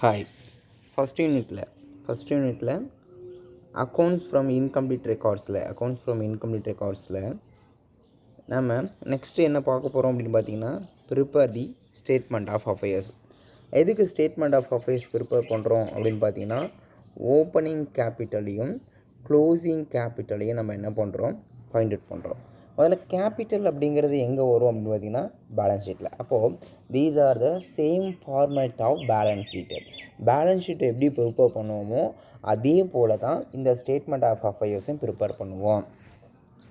Hi. First யூனிட்டில் accounts from incomplete ரெக்கார்ட்ஸில் நம்ம நெக்ஸ்ட்டு என்ன பார்க்க போகிறோம் அப்படின்னு பார்த்தீங்கன்னா, prepare the statement of affairs. எதுக்கு ஸ்டேட்மெண்ட் ஆஃப் அஃபேர்ஸ் ப்ரிப்பேர் பண்ணுறோம் அப்படின்னு பார்த்தீங்கன்னா, ஓப்பனிங் கேபிட்டலையும் க்ளோசிங் கேபிட்டலையும் நம்ம என்ன பண்ணுறோம், ஃபைண்ட் அவுட் பண்ணுறோம். முதல்ல கேபிட்டல் அப்படிங்கிறது எங்கே வரும் அப்படின்னு பார்த்தீங்கன்னா, பேலன்ஸ் ஷீட்டில். அப்போது these are the same format of balance sheet. Balance ஷீட்டை எப்படி ப்ரிப்பேர் பண்ணுவோமோ அதே போல் தான் இந்த ஸ்டேட்மெண்ட் ஆஃப் அஃபேர்ஸையும் ப்ரிப்பேர் பண்ணுவோம்.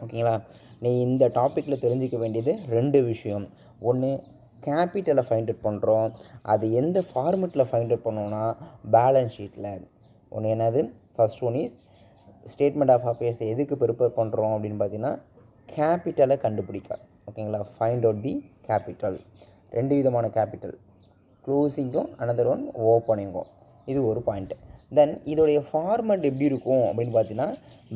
ஓகேங்களா? நீ இந்த டாப்பிக்கில் தெரிஞ்சிக்க வேண்டியது 2 விஷயம். ஒன்று, கேபிட்டலை ஃபைண்ட் அவுட் பண்ணுறோம். அது எந்த ஃபார்மெட்டில் ஃபைண்ட் அவுட் பண்ணோன்னா பேலன்ஸ் ஷீட்டில். ஒன்று என்னது, first one is statement of affairs எதுக்கு ப்ரிப்பேர் பண்ணுறோம் அப்படின்னு பார்த்தீங்கன்னா, கேபிட்டலை கண்டுபிடிக்க. ஓகேங்களா? ஃபைண்ட் அவுட் தி கேபிட்டல். 2 விதமான கேபிட்டல், க்ளோசிங்கும் அனதர் ஒன் ஓப்பனிங்கும். இது ஒரு பாயிண்ட்டு. தென் இதோடைய ஃபார்மெட் எப்படி இருக்கும் அப்படின்னு பார்த்தீங்கன்னா,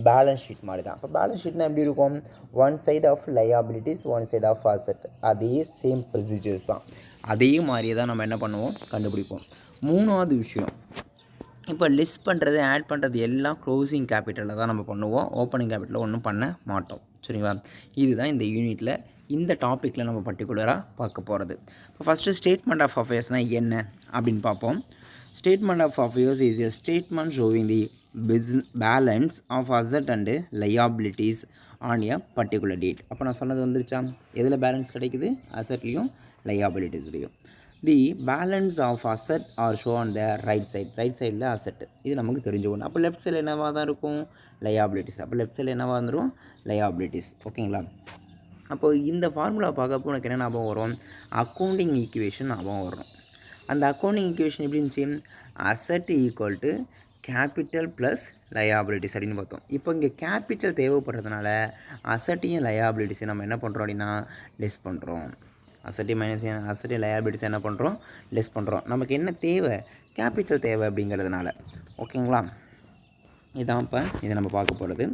பேலன்ஸ் ஷீட் மாதிரி தான். இப்போ பேலன்ஸ் ஷீட்னா எப்படி இருக்கும், one side of liabilities, one side of asset. அதே சேம் ப்ரொசீஜர்ஸ் தான். அதே மாதிரியே தான் நம்ம என்ன பண்ணுவோம், கண்டுபிடிப்போம். 3வது விஷயம், இப்போ லிஸ்ட் பண்ணுறது, ஆட் பண்ணுறது எல்லாம் க்ளோசிங் கேபிட்டலில் தான் நம்ம பண்ணுவோம். ஓப்பனிங் கேபிட்டலில் ஒன்றும் பண்ண மாட்டோம். சரிங்களா? இதுதான் இந்த யூனிட்டில் இந்த டாப்பிக்கில் நம்ம பர்டிகுலராக பார்க்க போகிறது. இப்போ ஃபஸ்ட்டு ஸ்டேட்மெண்ட் ஆஃப் அஃபேர்ஸ்னால் என்ன அப்படின்னு பார்ப்போம். Statement of affairs is a statement showing the balance of asset and liabilities on a particular date. அப்போ நான் சொன்னது வந்துருச்சா, எதில் பேலன்ஸ் கிடைக்குது, அசெட்லேயும் லையாபிலிட்டிஸ்லேயும். The balance of asset are show on the right சைடில் அசெட். இது நமக்கு தெரிஞ்ச ஒன்று. அப்போ லெஃப்ட் சைடில் என்னவாக தான் இருக்கும், லையாபிலிட்டிஸ். அப்போ லெஃப்ட் சைடில் என்னவாக வந்துடும், லையாபிலிட்டிஸ். ஓகேங்களா? அப்போது இந்த ஃபார்முலா பார்க்கப்போ உனக்கு என்ன ஞாபகம் வரும், அக்கௌண்டிங் ஈக்குவேஷன் ஞாபகம் வரும். அந்த அக்கௌண்டிங் ஈக்குவேஷன் எப்படி இருந்துச்சு, asset equal to capital plus liabilities அப்படின்னு பார்த்தோம். இப்போ இங்கே கேபிட்டல் தேவைப்படுறதுனால அசெட்டையும் லையாபிலிட்டிஸையும் நம்ம என்ன பண்ணுறோம் அப்படின்னா லெஸ் பண்ணுறோம். அசெட்டையும் லையாபிலிட்டிஸ் என்ன பண்ணுறோம், லெஸ் பண்ணுறோம். நமக்கு என்ன தேவை, கேபிட்டல் தேவை அப்படிங்கிறதுனால. ஓகேங்களா? இதுதான் இப்போ இதை நம்ம பார்க்க போகிறது.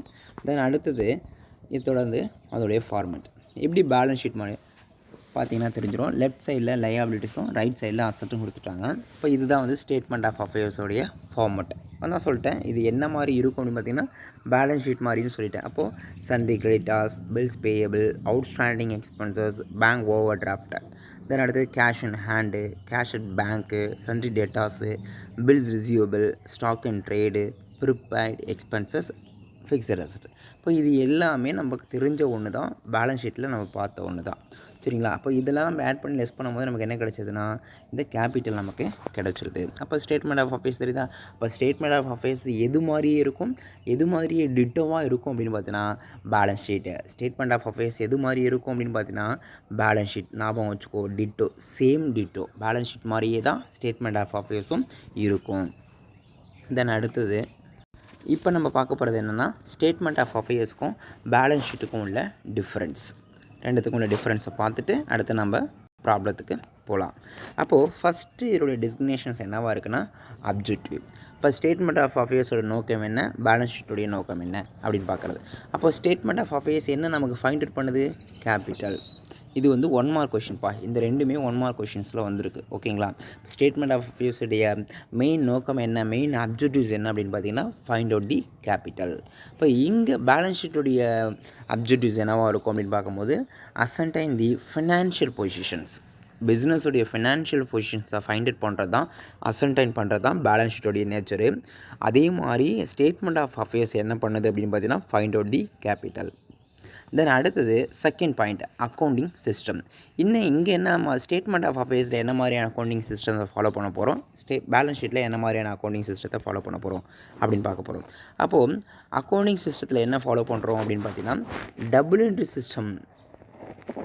தென் அடுத்தது இது தொடர்ந்து அதோடைய ஃபார்மெட் எப்படி பேலன்ஸ் ஷீட் மாதிரி பார்த்தீங்கன்னா தெரிஞ்சிடும். லெஃப்ட் சைடில் லையாபிலிட்டிஸும் ரைட் சைடில் அசெட்டும் கொடுத்துட்டாங்க. இப்போ இதுதான் வந்து ஸ்டேட்மெண்ட் ஆஃப் அஃபேர்ஸோடைய ஃபார்மெட். நான் சொல்லிட்டேன் இது என்ன மாதிரி இருக்கும் அப்படின்னு பார்த்தீங்கன்னா, பேலன்ஸ் ஷீட் மாதிரின்னு சொல்லிட்டேன். அப்போது sundry creditors, bills payable, outstanding expenses, bank overdraft, then அடுத்தது cash in hand, cash at bank, sundry debtors, bills receivable, stock and trade, prepaid expenses, fixed asset. இப்போ இது எல்லாமே நமக்கு தெரிஞ்ச ஒன்று தான், பேலன்ஸ் ஷீட்டில் நம்ம பார்த்த ஒன்று தான். சரிங்களா? அப்போ இதெல்லாம் நம்ம ஆட் பண்ணி லெஸ் பண்ணும்போது நமக்கு என்ன கிடச்சிதுன்னா, இந்த கேபிட்டல் நமக்கு கிடச்சிருது. அப்போ ஸ்டேட்மெண்ட் ஆஃப் அஃபேர்ஸ் தெரியுதா? அப்போ ஸ்டேட்மெண்ட் ஆஃப் அஃபேர்ஸ் எது மாதிரியே இருக்கும், எது மாதிரியே டிட்டோவாக இருக்கும் அப்படின்னு பார்த்தீங்கன்னா balance sheet. Statement of affairs எது மாதிரி இருக்கும் அப்படின்னு பார்த்தீங்கன்னா பேலன்ஸ் ஷீட். ஞாபகம் வச்சுக்கோ, ditto, same ditto. Balance sheet மாதிரியே தான் ஸ்டேட்மெண்ட் ஆஃப் அஃபேர்ஸும் இருக்கும். தென் அடுத்தது இப்போ நம்ம பார்க்க போகிறது என்னென்னா, ஸ்டேட்மெண்ட் ஆஃப் அஃபேர்ஸ்க்கும் பேலன்ஸ் ஷீட்டுக்கும் உள்ள டிஃப்ரென்ஸ். ரெண்டுத்துக்கும் உள்ள டிஃப்ரென்ஸை பார்த்துட்டு அடுத்து நம்ம ப்ராப்ளத்துக்கு போகலாம். அப்போது ஃபஸ்ட்டு இதோடைய டெசிக்னேஷன்ஸ் என்னவாக இருக்குன்னா, அப்ஜெக்டிவ். இப்போ ஸ்டேட்மெண்ட் ஆஃப் அஃபேர்ஸோட நோக்கம் என்ன, பேலன்ஸ் ஷீட்டுடைய நோக்கம் என்ன அப்படின்னு பார்க்குறது. அப்போது ஸ்டேட்மெண்ட் ஆஃப் அஃபேர்ஸ் என்ன நமக்கு ஃபைண்ட் அவுட் பண்ணுது, கேபிட்டல். இது வந்து 1 மார்க் கொஷின்ப்பா. இந்த ரெண்டுமே 1 மார்க் கொஷின்ஸில் வந்திருக்கு. ஓகேங்களா? ஸ்டேட்மெண்ட் ஆஃப் அஃபேர்ஸுடைய மெயின் நோக்கம் என்ன, மெயின் அப்ஜெக்டிவ்ஸ் என்ன அப்படின்னு பார்த்தீங்கன்னா, ஃபைண்ட் அவுட் தி கேபிட்டல். இப்போ இங்கே பேலன்ஸ் ஷீட்டுடைய அப்ஜெக்டிவ்ஸ் என்னவாக இருக்கும் அப்படின்னு பார்க்கும்போது, அசன்டைன் தி ஃபினான்ஷியல் பொசிஷன்ஸ். பிஸ்னஸுடைய ஃபினான்ஷியல் பொசிஷன்ஸை ஃபைண்ட் அவுட் பண்ணுறது தான், அசன்டைன் பண்ணுறது தான் பேலன்ஸ் ஷீட்டுடைய நேச்சரு. அதே மாதிரி ஸ்டேட்மெண்ட் ஆஃப் அஃபேர்ஸ் என்ன பண்ணுது அப்படின்னு பார்த்தீங்கன்னா, ஃபைண்ட் அவுட் தி கேபிட்டல். தென் அடுத்தது செகண்ட் பாயிண்ட், அக்கௌண்டிங் சிஸ்டம். இன்னும் இங்கே என்ன ஸ்டேட்மெண்ட் ஆஃப் அஃபேர்ஸில் என்ன மாதிரியான அக்கௌண்டிங் சிஸ்டத்தை ஃபாலோ பண்ண போகிறோம், பேலன்ஸ் ஷீட்டில் என்ன மாதிரியான அக்கௌண்டிங் சிஸ்டத்தை ஃபாலோ பண்ண போகிறோம் அப்படின்னு பார்க்க போகிறோம். அப்போது அக்கௌண்டிங் சிஸ்டத்தில் என்ன ஃபாலோ பண்ணுறோம் அப்படின்னு பார்த்தீங்கன்னா, double entry system.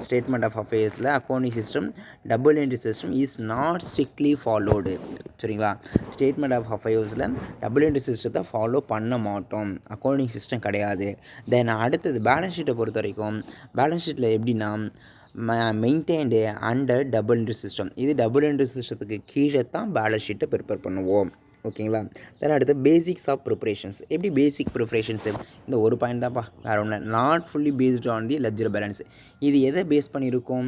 Statement of அஃபேர்ஸில் accounting system, double entry system is not strictly followed. சரிங்களா? ஸ்டேட்மெண்ட் ஆஃப் அஃபேர்ஸில் டபுள் என்ட்ரி சிஸ்டத்தை ஃபாலோ பண்ண மாட்டோம், அக்கௌண்டிங் சிஸ்டம் கிடையாது. தென் அடுத்தது பேலன்ஸ் ஷீட்டை பொறுத்த வரைக்கும், பேலன்ஸ் ஷீட்டில் எப்படின்னா maintained under double entry system. இது டபுள் என்ட்ரி சிஸ்டத்துக்கு கீழே தான் பேலன்ஸ் ஷீட்டை ப்ரிப்பேர் பண்ணுவோம். ஓகேங்களா? தென் அடுத்து பேசிக்ஸ் ஆஃப் ப்ரிப்ரேஷன்ஸ். எப்படி பேசிக் ப்ரிப்ரேஷன்ஸு, இந்த ஒரு பாயிண்ட் தான்ப்பா, வேறு ஒன்று. Not fully based on the ledger balance. இது எதை பேஸ் பண்ணியிருக்கும்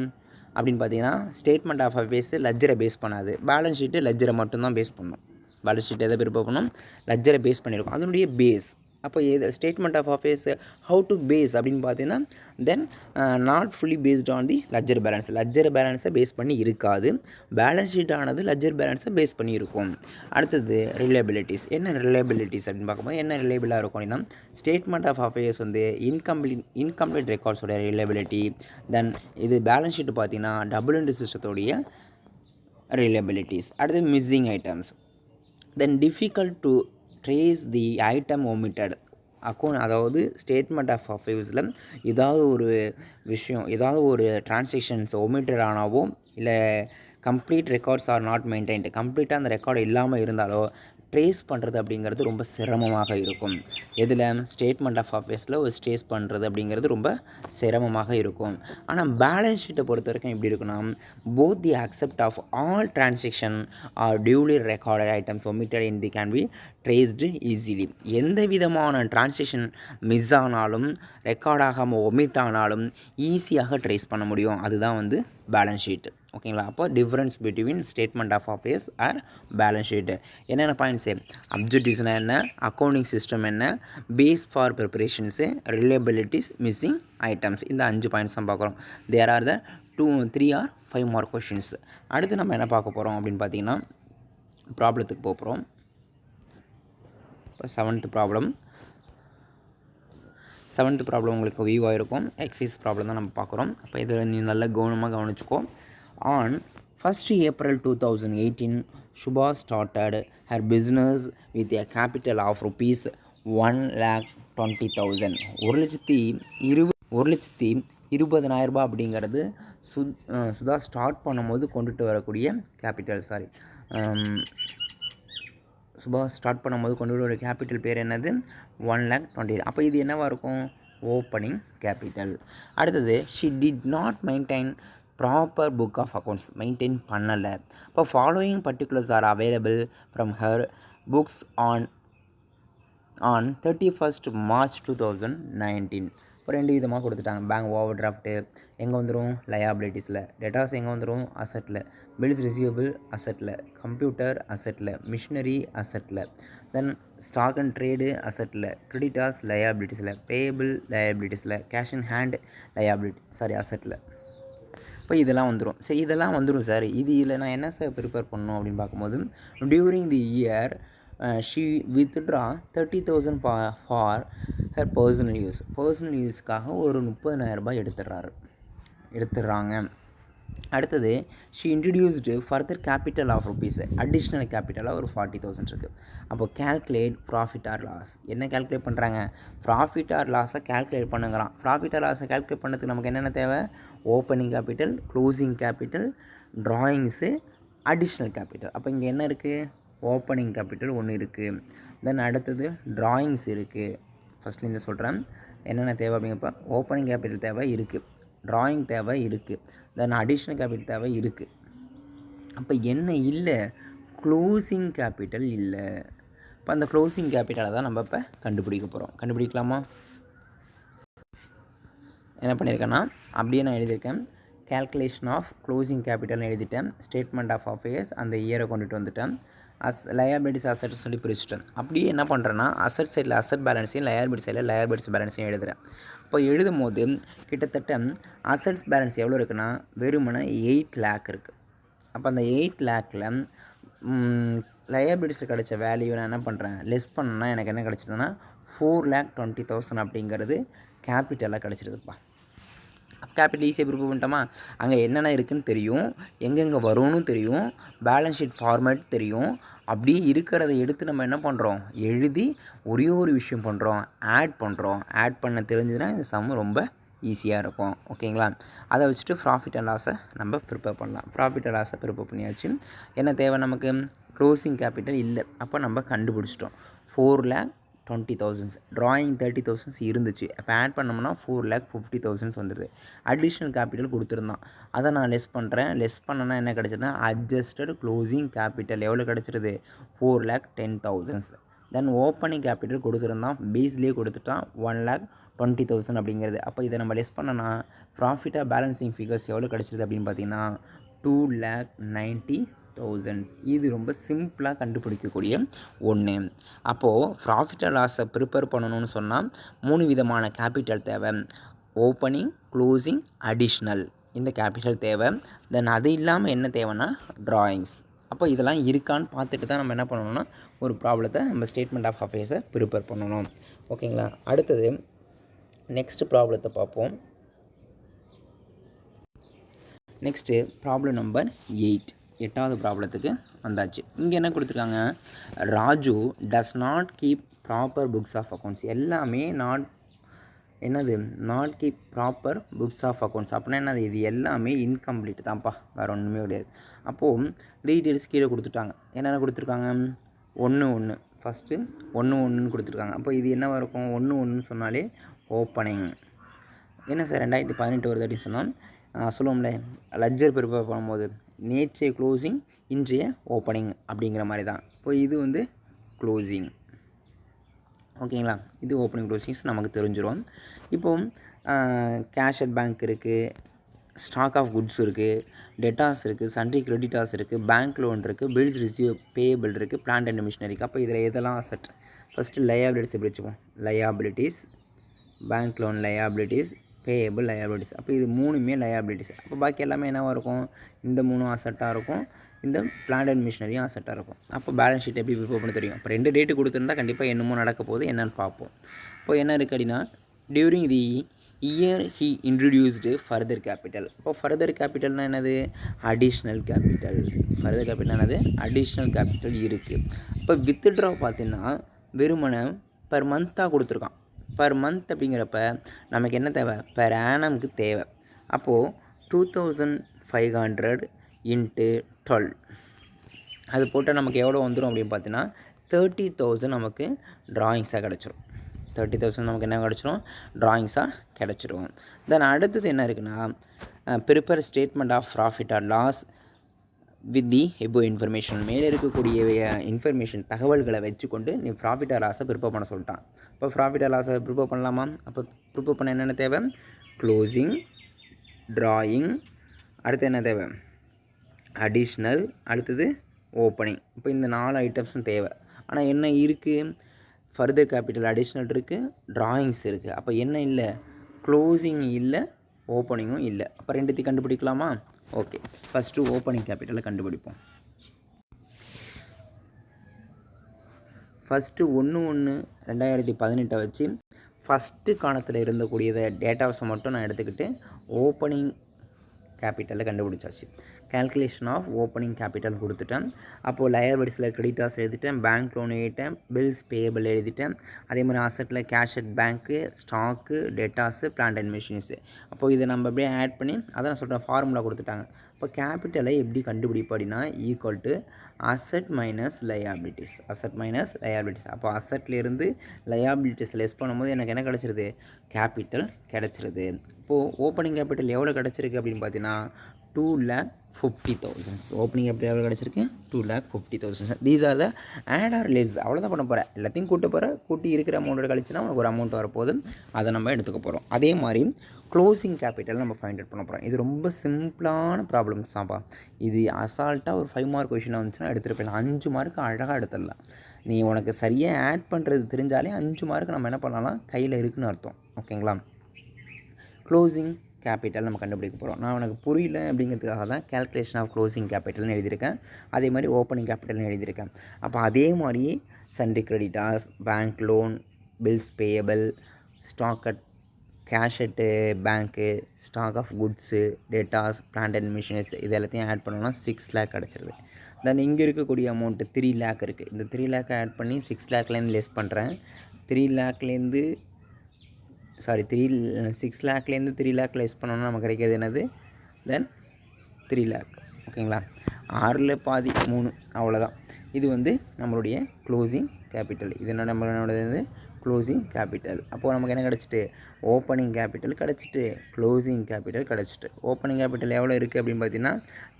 அப்படின்னு பார்த்தீங்கன்னா, ஸ்டேட்மெண்ட் ஆஃப் அஃபேர்ஸ் லெட்ஜரை பேஸ் பண்ணாது, பேலன்ஸ் ஷீட்டு லெட்ஜரை மட்டும்தான் பேஸ் பண்ணும். பேலன்ஸ் ஷீட் எதை ப்ரிப்பேர் பண்ணோம், லெட்ஜரை பேஸ் பண்ணியிருக்கோம். அதனுடைய பேஸ் அப்போ எது statement of affairs how to base அப்படின்னு பார்த்தீங்கன்னா then not fully based on the ledger balance. Ledger பேலன்ஸை பேஸ் பண்ணி இருக்காது, பேலன்ஸ் ஷீட் ஆனது லெட்ஜர் பேலன்ஸை பேஸ் பண்ணி இருக்கும். அடுத்தது ரிலையபிலிட்டிஸ். என்ன ரிலையபிலிட்டிஸ் அப்படின்னு பார்க்கும்போது என்ன ரிலையபிளாக இருக்கும் அப்படின்னா ஸ்டேட்மெண்ட் ஆஃப் அஃபேர்ஸ் வந்து இன்கம்ப்ளீட் ரெக்கார்ட்ஸோடைய ரிலையபிலிட்டி. தென் இது பேலன்ஸ் ஷீட் பார்த்தீங்கன்னா டபுள் என்ட்ரி சிஸ்டத்தோடைய ரிலையபிலிட்டிஸ். அடுத்து missing items. Then difficult to trace the item omitted. அதாவது ஸ்டேட்மெண்ட் ஆஃப் அஃபேர்ஸில் ஏதாவது ஒரு விஷயம், ஏதாவது ஒரு டிரான்சாக்ஷன்ஸ் omitted ஆனாவோ இல்லை complete records are not maintained, கம்ப்ளீட்டாக அந்த ரெக்கார்டு இல்லாமல் இருந்தாலோ ட்ரேஸ் பண்ணுறது அப்படிங்கிறது ரொம்ப சிரமமாக இருக்கும். எதில் ஸ்டேட்மெண்ட் ஆஃப் அஃபேர்ஸில் ஒரு ட்ரேஸ் பண்ணுறது அப்படிங்கிறது ரொம்ப சிரமமாக இருக்கும். ஆனால் பேலன்ஸ் ஷீட்டை பொறுத்த வரைக்கும் எப்படி இருக்குன்னா both the accept of all transaction are duly recorded items omitted in the can be traced easily. எந்த விதமான டிரான்சாக்ஷன் மிஸ் ஆனாலும் ரெக்கார்டாகாமல் ஒமிட் ஆனாலும் ஈஸியாக ட்ரேஸ் பண்ண முடியும். அதுதான் வந்து பேலன்ஸ் ஷீட். ஓகேங்களா? அப்போ difference between statement of affairs or balance sheet என்னென்ன பாயிண்ட்ஸு, அப்ஜெக்டிவ்ஸ்னா என்ன, அக்கௌண்டிங் சிஸ்டம் என்ன, base for preparations, reliabilities, missing items, இந்த 5 பாயிண்ட்ஸ் தான் பார்க்குறோம். There are the 3 or 5 more questions. அடுத்து நம்ம என்ன பார்க்க போகிறோம் அப்படின்னு பார்த்தீங்கன்னா ப்ராப்ளத்துக்கு போகிறோம். இப்போ செவன்த் ப்ராப்ளம் உங்களுக்கு வியூவாக இருக்கும். எக்ஸைஸ் ப்ராப்ளம் தான் நம்ம பார்க்குறோம். அப்போ இதை நீ நல்லா கவனிச்சுக்கோ. On 1st April 2018, Shubha started her business with a capital of rupees 1,20,000. 1,20,000 அப்படிங்கிறது சுதா ஸ்டார்ட் பண்ணும்போது கொண்டுட்டு வரக்கூடிய கேபிட்டல். சுபா ஸ்டார்ட் பண்ணும்போது கொண்டு வர கேபிட்டல் பேர் என்னது, 1,20,000. அப்போ இது என்னவாக இருக்கும், ஓப்பனிங் கேபிட்டல். அடுத்தது she did not maintain proper book of accounts, maintain பண்ணலை. இப்போ following particulars are available from her books on 31st March 2019. இப்போ 2 விதமாக கொடுத்துட்டாங்க. பேங்க் ஓவர் டிராஃப்ட்டு எங்கே வந்துடும், லயாபிலிட்டிஸில். டேட்டாஸ் எங்கே வந்துடும், அசட்டில். பில்ஸ் ரிசீவபிள் அசட்டில், கம்ப்யூட்டர் அசட்டில், மிஷினரி அசட்டில். தென் ஸ்டாக் அண்ட் ட்ரேடு அசட்டில், கிரெடிட்டாஸ் லயாபிலிட்டிஸில், பேயபிள் லயாபிலிட்டிஸில், கேஷ் இன் ஹேண்ட் அசட்டில். இப்போ இதெல்லாம் வந்துடும். சரி, இதெல்லாம் வந்துடும் சார். இதில் நான் என்ன சார் ப்ரிப்பேர் பண்ணணும் அப்படின்னு பார்க்கும்போது during the year she withdraw 30,000 for her personal use. Personal யூஸ்க்காக ஒரு 30,000 எடுத்துடுறாங்க. அடுத்தது she introduced further capital of rupees, additional கேபிட்டலாக ஒரு 40,000 இருக்குது. அப்போ கேல்குலேட் ப்ராஃபிட் ஆர் லாஸ். என்ன கேல்குலேட் பண்ணுறாங்க, ப்ராஃபிட் ஆர் லாஸை கேல்குலேட் பண்ணுங்கிறான். ப்ராஃபிட் ஆர் லாஸை கேல்குலேட் பண்ணுறதுக்கு நமக்கு என்னென்ன தேவை, opening capital, closing capital, drawings, additional capital. அப்போ இங்கே என்ன இருக்குது, ஓப்பனிங் கேபிட்டல் ஒன்று இருக்குது. தென் அடுத்தது ட்ராயிங்ஸ் இருக்குது. ஃபஸ்ட்லேருந்து சொல்கிறேன் என்னென்ன தேவை அப்படிங்கப்போ ஓப்பனிங் கேபிட்டல் தேவை இருக்குது, ட்ராயிங் தேவை இருக்குது, தென் அடிஷ்னல் கேபிட்டல் தேவை இருக்குது. அப்போ என்ன இல்லை, க்ளோசிங் கேபிட்டல் இல்லை. இப்போ அந்த க்ளோசிங் கேபிட்டலை தான் நம்ம இப்போ கண்டுபிடிக்க போகிறோம். கண்டுபிடிக்கலாமா? என்ன பண்ணியிருக்கேன்னா அப்படியே நான் எழுதியிருக்கேன், கேல்குலேஷன் ஆஃப் க்ளோசிங் கேபிட்டல்னு எழுதிட்டேன். ஸ்டேட்மெண்ட் ஆஃப் அஃபேர்ஸ் அந்த இயரை கொண்டுட்டு வந்துட்டேன். லயபிலிட்டிஸ் அசட்ஸ் சொல்லி பிரிச்சுட்டேன். அப்படியே என்ன பண்ணுறேன்னா அசட் சைடில் அசட் பேலன்ஸையும் லயபிலிட்டி சைடில் லயபிலிட்டிஸ் பேலன்ஸையும் எழுதுகிறேன். இப்போ எழுதும் போது கிட்டத்தட்ட அசட்ஸ் பேலன்ஸ் எவ்வளோ இருக்குன்னா வெறுமனே 8 lakh இருக்குது. அப்போ அந்த 8 lakhல லயபிலிட்டிஸில் கிடச்ச வேல்யூ நான் என்ன பண்ணுறேன், லெஸ் பண்ணேன்னா எனக்கு என்ன கிடச்சிதுன்னா 4,20,000 அப்படிங்கிறது கேபிட்டலாக கிடச்சிருதுப்பா. கேபிட்டல் ஈஸியாக ப்ரிப்பேர் பண்ணிட்டோமா, அங்கே என்னென்ன இருக்குதுன்னு தெரியும், எங்கெங்கே வரும்னு தெரியும், பேலன்ஸ் ஷீட் ஃபார்மேட் தெரியும். அப்படியே இருக்கிறத எடுத்து நம்ம என்ன பண்ணுறோம், எழுதி ஒரே ஒரு விஷயம் பண்ணுறோம், ஆட் பண்ண தெரிஞ்சதுன்னா இந்த சம் ரொம்ப ஈஸியாக இருக்கும். ஓகேங்களா? அதை வச்சுட்டு ப்ராஃபிட் அண்ட் லாஸை நம்ம ப்ரிப்பேர் பண்ணலாம். ப்ராஃபிட் அண்ட் லாஸை ப்ரிப்பேர் பண்ணியாச்சு. என்ன தேவை நமக்கு, க்ளோசிங் கேபிட்டல் இல்லை. அப்போ நம்ம கண்டுபிடிச்சிட்டோம். 4,20,000. ட்ராயிங் 30,000 இருந்துச்சு. அப்போ ஆட் பண்ணோம்னா 4,50,000 வந்துடுது. அடிஷ்னல் கேபிட்டல் கொடுத்துருந்தான், அதை நான் லெஸ் பண்ணுறேன். லெஸ் பண்ணனா என்ன கிடச்சிதுன்னா அட்ஜஸ்டட் க்ளோசிங் கேபிட்டல் எவ்வளோ கிடச்சிருது, 4,10,000. தென் ஓப்பனிங் கேபிட்டல் கொடுத்துருந்தான், பேஸ்லேயே கொடுத்துட்டான் 1,20,000 அப்படிங்கிறது. அப்போ இதை நம்ம லெஸ் பண்ணனா ப்ராஃபிட்டாக பேலன்சிங் ஃபிகர்ஸ் எவ்வளோ கிடச்சிருது அப்படின்னு பார்த்தீங்கன்னா 2,90,000 தௌசண்ட்ஸ். இது ரொம்ப சிம்பிளாக கண்டுபிடிக்கக்கூடிய ஒன்று. அப்போது ப்ராஃபிட் அண்ட் லாஸை ப்ரிப்பேர் பண்ணணும்னு சொன்னால் 3 விதமான கேபிட்டல் தேவை. Opening, closing, additional. இந்த கேபிட்டல் தேவை. தென் அது இல்லாமல் என்ன தேவைன்னா ட்ராயிங்ஸ். அப்போ இதெல்லாம் இருக்கான்னு பார்த்துட்டு தான் நம்ம என்ன பண்ணணும்னா ஒரு ப்ராப்ளத்தை நம்ம ஸ்டேட்மெண்ட் ஆஃப் அஃபேர்ஸை ப்ரிப்பேர் பண்ணணும். ஓகேங்களா? அடுத்தது நெக்ஸ்ட் ப்ராப்ளத்தை பார்ப்போம். Next problem number 8. 8வது ப்ராப்ளத்துக்கு வந்தாச்சு. இங்கே என்ன கொடுத்துருக்காங்க, Raju does not keep proper books of accounts. எல்லாமே not keep proper books of accounts. அப்படின்னா என்னது, இது எல்லாமே இன்கம்ப்ளீட் தான்ப்பா, வேறு ஒன்றுமே கிடையாது. அப்போது டீட்டெயில்ஸ் கீழே கொடுத்துட்டாங்க. என்னென்ன கொடுத்துருக்காங்க, 1 ஃபஸ்ட்டு 1 கொடுத்துருக்காங்க. அப்போ இது என்னவாக இருக்கும், 1 சொன்னாலே ஓப்பனிங். என்ன சார் 2018 வருது அப்படின்னு சொன்னால் சொல்லுவோம்ல, லெட்ஜர் ப்ரிப்பேர் பண்ணும்போது நேற்றைய க்ளோசிங் இன்றைய ஓப்பனிங் அப்படிங்கிற மாதிரி தான். இப்போ இது வந்து க்ளோசிங். ஓகேங்களா? இது ஓப்பனிங் க்ளோசிங்ஸ் நமக்கு தெரிஞ்சிடும். இப்போது கேஷ் அட் பேங்க் இருக்குது, ஸ்டாக் ஆஃப் குட்ஸ் இருக்குது, டெட்டாஸ் இருக்குது, சன்ட்ரி கிரெடிட்டாஸ் இருக்குது, பேங்க் லோன் இருக்குது, பில்ஸ் ரிசீவ் பேயபிள் இருக்குது, பிளான்ட் அண்ட் மிஷினரி இருக்குது. அப்போ இதில் எதெல்லாம் அசெட், ஃபஸ்ட்டு லயபிலிட்டிஸ் எப்படி வச்சுப்போம், liabilities, bank loan liabilities, payable liabilities. அப்போ இது 3மே லயபிலிட்டிஸ். அப்போ பாக்கி எல்லாமே என்னவாக இருக்கும், இந்த 3 அசெட்டாக இருக்கும், இந்த பிளான்ட் அண்ட் மிஷினரியும் அசெட்டாக இருக்கும். அப்போ பேலன்ஸ் ஷீட் எப்படி ப்ரிப்பேர் பண்ண தெரியும். இப்போ 2 டேட்டு கொடுத்துருந்தா கண்டிப்பாக என்னமோ நடக்க போகுது, என்னென்னு பார்ப்போம். இப்போ என்ன இருக்குது அப்படின்னா, during the year he introduced further capital. இப்போ ஃபர்தர் கேபிட்டல்னால் என்னது, அடிஷ்னல் கேபிட்டல். ஃபர்தர் கேபிட்டல் என்னது, அடிஷ்னல் கேபிட்டல் இருக்குது. இப்போ வித்ட்ரா பார்த்தீங்கன்னா வெறுமனை பர் மந்த்தாக கொடுத்துருக்கான். பர் மந்த் அப்படிங்கிறப்ப நமக்கு என்ன தேவை, பெர் ஆனமுக்கு தேவை. அப்போது 2500 × 12 அது போட்டால் நமக்கு எவ்வளோ வந்துடும் அப்படின்னு பார்த்தீங்கன்னா 30,000 நமக்கு ட்ராயிங்ஸாக கிடச்சிரும். 30,000 நமக்கு என்ன கிடச்சிரும், ட்ராயிங்ஸாக கிடச்சிரும். தென் அடுத்தது என்ன இருக்குன்னா, prepare statement of profit or loss with the above information. மேலே இருக்கக்கூடிய இன்ஃபர்மேஷன் தகவல்களை வச்சுக்கொண்டு நீ ப்ராஃபிட் ஆர் லாஸை ப்ரிப்பேர் பண்ண சொல்லிட்டான். இப்போ ப்ராஃபிட் ஆர் லாஸை ப்ரிப்பேர் பண்ணலாமா. அப்போ ப்ரிப்பேர் பண்ண என்னென்ன தேவை, க்ளோசிங், ட்ராயிங், அடுத்து என்ன தேவை, அடிஷ்னல், அடுத்தது ஓப்பனிங். இப்போ இந்த 4 ஐட்டம்ஸும் தேவை. ஆனால் என்ன இருக்குது, ஃபர்தர் கேபிட்டல் அடிஷ்னல் இருக்குது, ட்ராயிங்ஸ் இருக்குது. அப்போ என்ன இல்லை, க்ளோசிங் இல்லை, ஓப்பனிங்கும் இல்லை. அப்போ 2த்தையும் கண்டுபிடிக்கலாமா. ஓகே, ஃபஸ்ட்டு ஓப்பனிங் கேபிட்டலை கண்டுபிடிப்போம். ஃபஸ்ட்டு 1/1/2018 வச்சு ஃபஸ்ட்டு காலத்தில் இருந்தக்கூடியதை டேட்டாஸை மட்டும் நான் எடுத்துக்கிட்டு ஓப்பனிங் கேபிட்டலில் கண்டுபிடிச்சாச்சு. கேல்குலேஷன் ஆஃப் ஓப்பனிங் கேபிட்டல் கொடுத்துட்டேன். அப்போது லயபிலிட்டிஸில் கிரெடிட்டாஸ் எழுதிட்டேன், பேங்க் லோன் எழுதிட்டேன், பில்ஸ் பேயபிள் எழுதிட்டேன். அதே மாதிரி அசெட்டில் cash at bank, stock, debtors, plant and machines. அப்போது இதை நம்ம அப்படியே ஆட் பண்ணி அதை நான் சொல்கிறேன் ஃபார்முலா கொடுத்துட்டாங்க. இப்போ கேபிட்டலை எப்படி கண்டுபிடிப்போம் அப்படின்னா equal to asset minus liabilities. Asset minus liabilities. அப்போ அசெட்லேருந்து லயபிலிட்டிஸ் லெஸ் பண்ணும்போது எனக்கு என்ன கிடச்சிருது, கேபிட்டல் கிடச்சிருது. இப்போது ஓப்பனிங் கேபிட்டல் எவ்வளோ கிடச்சிருக்கு அப்படின்னு பார்த்தீங்கன்னா 2,50,000. ஓப்பனிங் கேபிட்டல் எவ்வளோ கிடச்சிருக்கு, 2,50,000. These are the add or less. அவ்வளோதான் பண்ண போகிறேன், எல்லாத்தையும் கூட்ட போகிறேன். கூட்டி இருக்கிற அமௌண்ட்டை கழிச்சுன்னா நமக்கு ஒரு அமௌண்ட் வரப்போகுது, அதை நம்ம எடுத்துக்க போகிறோம். அதே மாதிரி க்ளோசிங் கேபிட்டல் நம்ம ஃபைண்ட் அவுட் பண்ண போகிறோம். இது ரொம்ப சிம்பிளான ப்ராப்ளம்ஸ் தான்ப்பா. இது அசால்ட்டாக ஒரு 5 மார்க் கொஷினாக வந்துச்சுன்னா எடுத்துகிட்டு போயிடலாம். 5 மார்க்கு அழகாக எடுத்துடலாம். நீ உனக்கு சரியாக ஆட் பண்ணுறது தெரிஞ்சாலே 5 மார்க்கு நம்ம என்ன பண்ணலாம், கையில் இருக்குதுன்னு அர்த்தம். ஓகேங்களா. க்ளோசிங் கேபிட்டல் நம்ம கண்டுபிடிக்க போகிறோம். நான் உனக்கு புரியல அப்படிங்கிறதுக்காக தான் கேல்குலேஷன் ஆஃப் க்ளோசிங் கேபிட்டல்னு எழுதியிருக்கேன். அதே மாதிரி ஓப்பனிங் கேபிட்டல்னு எழுதியிருக்கேன். அப்போ அதே மாதிரி sundry creditors, bank loan, bills payable, stock at cash at bank, stock of goods, debtors, plant and machineries, இது எல்லாத்தையும் ஆட் பண்ணோம்னா 6 lakh கிடச்சிருது. தென் இங்கே இருக்கக்கூடிய அமௌண்ட்டு 3 lakh இருக்குது. இந்த 3 lakh ஆட் பண்ணி 6 lakhலேருந்து லெஸ் பண்ணுறேன். 6 lakhலேருந்து 3 lakh லெஸ் பண்ணோன்னா நமக்கு கிடைக்கிறது என்னது, தென் 3 lakh. ஓகேங்களா. 6ல் பாதி 3, அவ்வளோதான். இது வந்து நம்மளுடைய க்ளோசிங் கேபிட்டல். இது நம்மளோடது க்ளோசிங் கேபிட்டல். அப்போது நமக்கு என்ன கிடச்சிட்டு, ஓப்பனிங் கேபிட்டல் கிடச்சிட்டு, க்ளோசிங் கேபிட்டல் கிடச்சிட்டு. ஓப்பனிங் கேபிட்டல் எவ்வளோ இருக்குது அப்படின்னு பார்த்தீங்கன்னா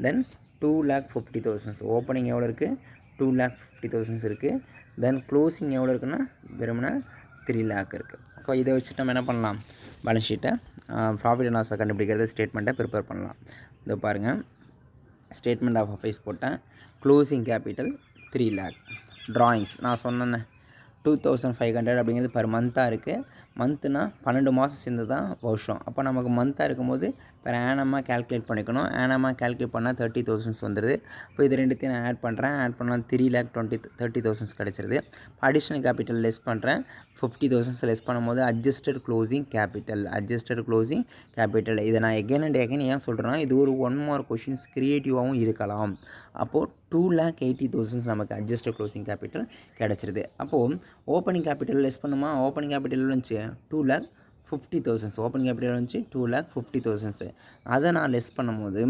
தென் 2,50,000. ஓப்பனிங் எவ்வளோ இருக்குது, 2,50,000 இருக்குது. தென் க்ளோசிங் எவ்வளோ இருக்குன்னா வெறுமனே 3 lakh இருக்குது. ஸோ இதை வச்சுட்டு நம்ம என்ன பண்ணலாம், பேலன்ஸ் ஷீட்டை ப்ராஃபிட் அண்ட் லாஸை கண்டுபிடிக்கிறது ஸ்டேட்மெண்ட்டை ப்ரிப்பேர் பண்ணலாம். இதை பாருங்கள், ஸ்டேட்மெண்ட் ஆஃப் அஃபேர்ஸ் போட்டேன். Closing capital 3 lakh. ட்ராயிங்ஸ் நான் சொன்னேன்னே 2500 அப்படிங்கிறது பர் மந்த்தாக இருக்குது. மந்த்துனா 12 மாதம் சேர்ந்து தான் வருஷம். அப்போ நமக்கு மந்த்தாக இருக்கும்போது பெர் ஆனமாக கேல்குலேட் பண்ணிக்கணும். ஆனமாக கேல்குலேட் பண்ணால் 30,000 வந்துடுது. இப்போ இது ரெண்டுத்தையும் நான் ஆட் பண்ணுறேன். ஆட் பண்ணால் 3,30,000 கிடச்சிருது. அடிஷ்னல் கேபிட்டல் லெஸ் பண்ணுறேன். 50,000 லெஸ் பண்ணும்போது அட்ஜஸ்டட் க்ளோசிங் கேபிட்டல். இதை நான் எகைன் அண்ட் எகைன் ஏன் சொல்கிறேன்னா, இது ஒரு 1 மார்க் கொஷின்ஸ் க்ரியேட்டிவாகவும் இருக்கலாம். அப்போது 2,80,000 நமக்கு அட்ஜஸ்டட் க்ளோசிங் கேபிட்டல் கிடச்சிருது. அப்போது ஓப்பனிங் கேபிட்டல் லெஸ் பண்ணுமா? ஓப்பனிங் கேபிட்டல் இருந்துச்சு 2,50,000. ஓப்பனிங் கேபிட்டல் இருந்துச்சு 2,50,000. அதை நான் லெஸ் பண்ணும்போது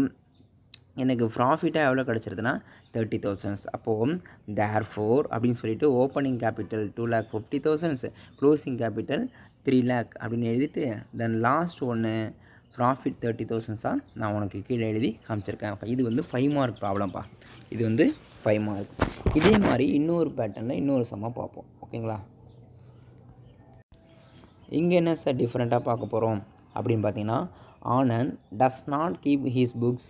எனக்கு ப்ராஃபிட்டாக எவ்வளோ கிடச்சிருதுன்னா 30,000. அப்போது தேர்ஃபோர் அப்படின்னு சொல்லிட்டு opening capital 2,50,000, closing capital 3 lakh அப்படின்னு எழுதிட்டு தென் லாஸ்ட் ஒன்று ப்ராஃபிட் 30,000 நான் உனக்கு கீழே எழுதி காமிச்சிருக்கேன். இது வந்து 5 மார்க் ப்ராப்ளம்ப்பா. இது வந்து 5 மார்க். இதே மாதிரி இன்னொரு பேட்டர்னில் இன்னொரு சம்மாக பார்ப்போம். ஓகேங்களா? இங்கே என்ன சார் டிஃப்ரெண்ட்டாக பார்க்க போகிறோம் அப்படின்னு பார்த்தீங்கன்னா, Anand does not keep his books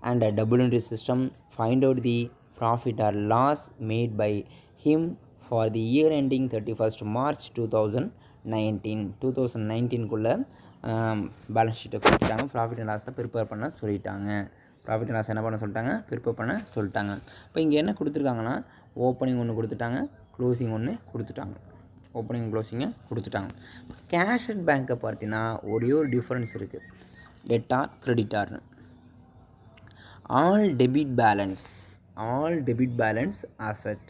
and a double entry system. Find out the profit or loss made by him for the year ending 31st March 2019. 2019க்குள்ளே பேலன்ஸ் ஷீட்டை கொடுத்துட்டாங்க. ப்ராஃபிட் அண்ட் லாஸை ப்ரிப்பேர் பண்ண சொல்லிட்டாங்க. ப்ராஃபிட் அண்ட் லாஸ் என்ன பண்ண சொல்லிட்டாங்க? Prepare பண்ண சொல்லிட்டாங்க. இப்போ இங்கே என்ன கொடுத்துருக்காங்கன்னா, ஓப்பனிங் ஒன்று கொடுத்துட்டாங்க, க்ளோசிங் ஒன்று கொடுத்துட்டாங்க. ஓப்பனிங் க்ளோசிங்கை கொடுத்துட்டாங்க. கேஷ் அட் பேங்க்கை பார்த்தீங்கன்னா ஒரே ஒரு டிஃப்ரென்ஸ் இருக்குது. டெட்டார் கிரெடிட்டார்னு. All debit balance asset.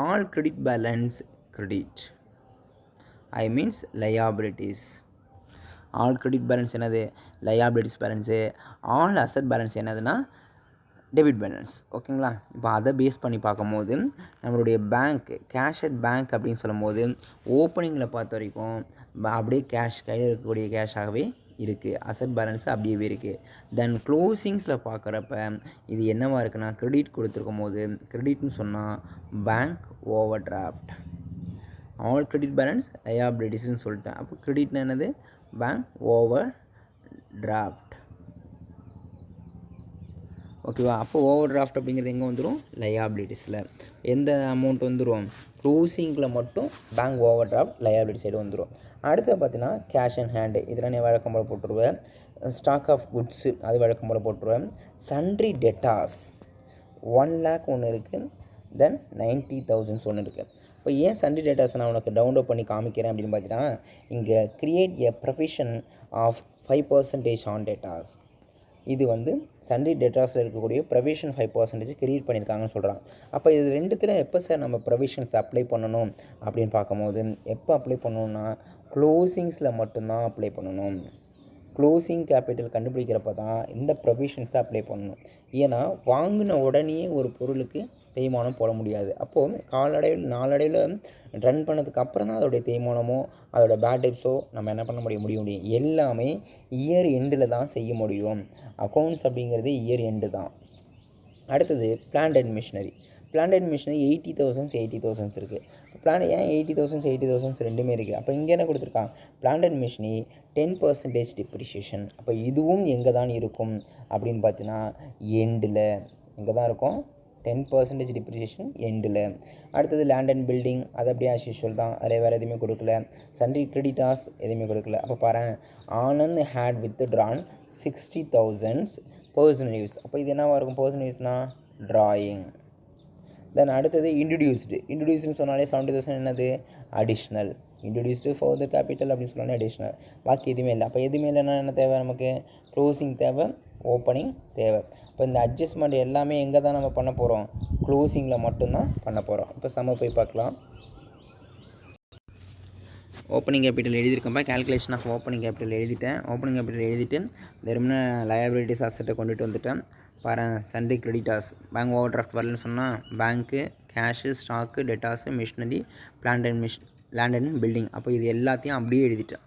All credit balance credit. I means liabilities. All credit balance என்னது? Liabilities balance. All asset balance என்னதுன்னா டெபிட் பேலன்ஸ். ஓகேங்களா? இப்போ அதை பேஸ் பண்ணி பார்க்கும்போது நம்மளுடைய பேங்க் கேஷ் அட் பேங்க் அப்படின்னு சொல்லும்போது ஓப்பனிங்கில் பார்த்த வரைக்கும் அப்படியே கேஷ் கையில் இருக்கக்கூடிய கேஷாகவே இருக்குது. அசெட் பேலன்ஸ் அப்படியே இருக்குது. தென் க்ளோசிங்ஸில் பார்க்குறப்ப இது என்னவாக இருக்குன்னா, கிரெடிட் கொடுத்துருக்கும் போது கிரெடிட்னு சொன்னால் bank overdraft. All credit balance லயபிலிட்டிஸ்னு சொல்லிட்டேன். அப்போ கிரெடிட்னா என்னது? Bank overdraft. ஓகேவா? அப்போ ஓவர் டிராஃப்ட் அப்படிங்கிறது எங்கே வந்துடும்? லயபிலிட்டிஸில். எந்த அமௌண்ட் வந்துடும்? க்ளோசிங்கில் மட்டும் bank over draft liability side வந்துடும். அடுத்து பார்த்தீங்கன்னா கேஷ் அண்ட் ஹேண்டு. இதில் நீ வழக்கம் போல் போட்டுருவேன். ஸ்டாக் ஆஃப் குட்ஸு அது வழக்கம் போல் போட்டுருவேன். சன்ட்ரி டெட்டாஸ் 1 lakh ஒன்று இருக்குது. தென் 90,000 ஒன்று இருக்குது. இப்போ ஏன் சன்ட்ரி டேட்டாஸ் நான் உனக்கு டவுன்லோட் பண்ணி காமிக்கிறேன் அப்படின்னு பார்த்தீங்கன்னா, இங்கே create a provision of 5% on debtors. இது வந்து சன்ட்ரி டேட்டாஸில் இருக்கக்கூடிய ப்ரொவிஷன் 5% கிரியேட் பண்ணியிருக்காங்கன்னு சொல்கிறாங்க. அப்போ இது ரெண்டுத்தில் எப்போ சார் நம்ம ப்ரொவிஷன்ஸ் அப்ளை பண்ணணும் அப்படின்னு பார்க்கும்போது, எப்போ அப்ளை பண்ணணும்னா க்ளோசிங்ஸில் மட்டும்தான் அப்ளை பண்ணணும். க்ளோசிங் கேபிட்டல் கண்டுபிடிக்கிறப்ப தான் இந்த ப்ரொவிஷன்ஸை அப்ளை பண்ணணும். ஏன்னா வாங்கின உடனே ஒரு பொருளுக்கு தேய்மானம் போட முடியாது. அப்போது நாளடைவில் ரன் பண்ணதுக்கு அப்புறம் தான் அதோடைய தேய்மானமோ அதோடய பேட் டைப்ஸோ நம்ம என்ன பண்ண முடியும் எல்லாமே இயர் எண்டில் தான் செய்ய முடியும். அக்கௌண்ட்ஸ் அப்படிங்கிறது இயர் எண்டு தான். அடுத்தது பிளான்ட் அண்ட் மிஷினரி. 80,000 இருக்குது. ஏன் 80,000 ரெண்டுமே இருக்குது? அப்போ இங்கே என்ன கொடுத்துருக்காங்க? Plant and machinery 10% depreciation. அப்போ இதுவும் எங்கே தான் இருக்கும் அப்படின்னு பார்த்தீங்கன்னா எண்டில். எங்கே தான் இருக்கும்? 10% டிப்ரிஷியேஷன் எண்டில். அடுத்தது லேண்ட் அண்ட் பில்டிங். அது அப்படியே ஆஸ் யூஷுவல் தான். அதில் வேறு எதுவுமே கொடுக்கல. சன்ட்ரி கிரெடிட்டாஸ் எதுவுமே கொடுக்கல. அப்போ பாரு, Anand had withdrawn 60,000 personal use. அப்போ இது என்னவாக இருக்கும்? Personal யூஸ்னால் drawing. தென் அடுத்தது இன்ட்ரடியூஸ்னு சொன்னாலே 70,000 என்னது? Additional. Introduced for the capital அப்படின்னு சொன்னாலே அடிஷ்னல். பாக்கி எதுவுமே இல்லை. அப்போ எதுவுமே இல்லைன்னா என்ன தேவை நமக்கு? க்ளோசிங் தேவை, ஓப்பனிங் தேவை. இப்போ இந்த அட்ஜஸ்ட்மெண்ட் எல்லாமே எங்கே தான் நம்ம பண்ண போகிறோம்? க்ளோசிங்கில் மட்டும்தான் பண்ண போகிறோம். இப்போ சம்ம போய் பார்க்கலாம். ஓப்பனிங் கேபிட்டல் எழுதியிருக்கப்ப கேல்குலேஷன் ஆஃப் ஓப்பனிங் கேபிட்டல் எழுதிட்டேன். ஓப்பனிங் கேபிட்டல் எழுதிட்டு வெறும்னா லயபிலிட்டிஸ் அசெட்டை கொண்டுட்டு வந்துட்டேன். பாரு, sundry creditors bank overdraft வரலன்னு சொன்னால் bank, cash, stock, debtors, machinery, land and building. அப்போ இது எல்லாத்தையும் அப்படியே எழுதிட்டேன்.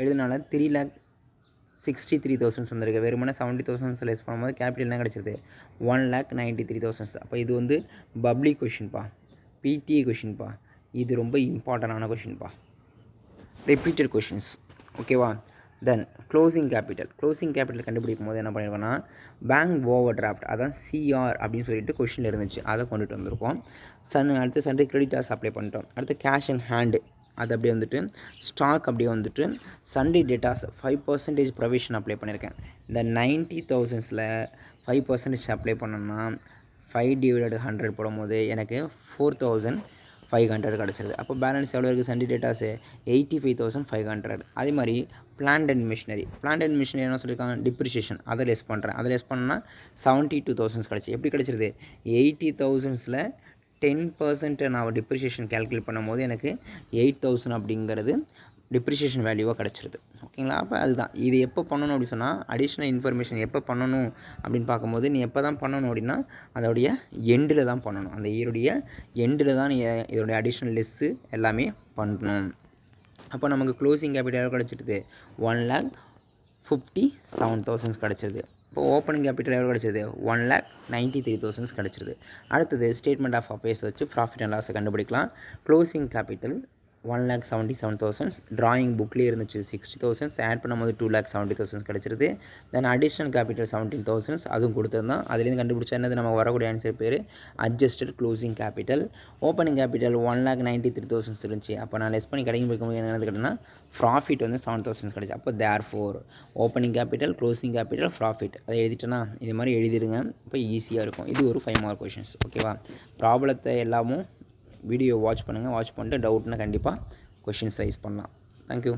எழுதினால 3,63,000 வந்திருக்கு. வெறுமனே 70,000 லெஸ் பண்ணும்போது கேபிட்டல் என்ன கிடச்சிருது? 1,93,000. அப்போ இது வந்து பப்ளிக் கொஷின்ப்பா, பிடிஏ கொஷின்ப்பா. இது ரொம்ப இம்பார்ட்டண்டான கொஷின்ப்பா, ரிப்பீட்டட் கொஷின்ஸ். ஓகேவா? தென் க்ளோசிங் கேபிட்டல் கண்டுபிடிக்கும் போது என்ன பண்ணியிருக்கோன்னா பேங்க் ஓவர் டிராஃப்ட் அதான் சிஆர் அப்படின்னு சொல்லிட்டு கொஷினில் இருந்துச்சு, அதை கொண்டுட்டு வந்திருக்கோம். அடுத்து சண்டே கிரெடிட்டாஸ் அப்ளை பண்ணிட்டோம். அடுத்து கேஷ் இன் ஹேண்டு அது அப்படியே வந்துட்டு ஸ்டாக் அப்படியே வந்துட்டு சண்டே டேட்டாஸ் 5% ப்ரொவிஷன் அப்ளை பண்ணியிருக்கேன். இந்த 90,000ல் 5% அப்ளை பண்ணோம்னா 5/100 போடும்போது எனக்கு 4,500 கிடச்சிருது. அப்போ பேலன்ஸ் எவ்வளோ இருக்குது சண்டே டேட்டாஸு 85,500. அதே மாதிரி பிளான்ட் அண்ட் மிஷினரி என்ன சொல்லியிருக்காங்க டிப்ரிஷியேஷன் அதை லெஸ் பண்ணுறேன். அதை லெஸ் பண்ணால் 72,000 கிடச்சி. எப்படி கிடச்சிருது 80,000ல் 10% நான் டிப்ரிஷியேஷன் கேல்குலேட் பண்ணும்போது எனக்கு 8,000 அப்படிங்கிறது டிப்ரிஷியேஷன் வேல்யூவாக கிடச்சிருது. ஓகேங்களா? அப்போ அதுதான் இது எப்போ பண்ணணும் அப்படின்னு சொன்னால் அடிஷ்னல் இன்ஃபர்மேஷன் எப்போ பண்ணணும் அப்படின்னு பார்க்கும்போது நீ எப்போ தான் பண்ணணும் அப்படின்னா அதோடைய எண்டில் தான் பண்ணணும். அந்த இயருடைய எண்டில் தான் நீ இதோடைய அடிஷ்னல் லெஸ்ஸு எல்லாமே பண்ணணும். அப்போ நமக்கு க்ளோசிங் கேபிட்டல் எவ்வளோ கிடச்சிருது 1,57,000 கிடச்சிருது. இப்போ ஓப்பனிங் கேபிட்டல் எவ்வளோ கிடச்சிருது 1,93,000 கிடச்சிருது. அடுத்தது ஸ்டேட்மெண்ட் ஆஃப் அஃபேர்ஸ் வச்சு ப்ராஃபிட் அண்ட் லாஸை கண்டுபிடிக்கலாம். க்ளோசிங் கேபிட்டல் 1,77,000 ட்ராயிங் புக்லேயே இருந்துச்சு 60,000 ஆட் பண்ணும்போது 2,70,000 கிடச்சிருது. தென் அடிஷ்னல் கேபிட்டல் 17,000 அதுவும் கொடுத்துருந்தான். அதுலேருந்து கண்டுபிடிச்சா என்னது நமக்கு வரக்கூடிய ஆன்சர் பேர் adjusted closing capital. Opening capital 1,93,000 இருந்துச்சு. அப்போ நான் லெஸ் பண்ணி கிடைக்கும்போது என்னது கேட்டேன்னா ப்ராஃபிட் வந்து 7,000 கிடச்சி. அப்போ therefore opening capital closing capital profit அதை எழுதிட்டேன்னா இது மாதிரி எழுதிடுங்க. இப்போ ஈஸியாக இருக்கும். இது ஒரு 5 மார்க் கொஷின்ஸ். ஓகேவா? ப்ராப்ளத்தை எல்லாமும் வீடியோ வாட்ச் பண்ணிட்டு டவுட்னா கண்டிப்பாக கொஷின்ஸ் ரைஸ் பண்ணலாம். தேங்க்யூ.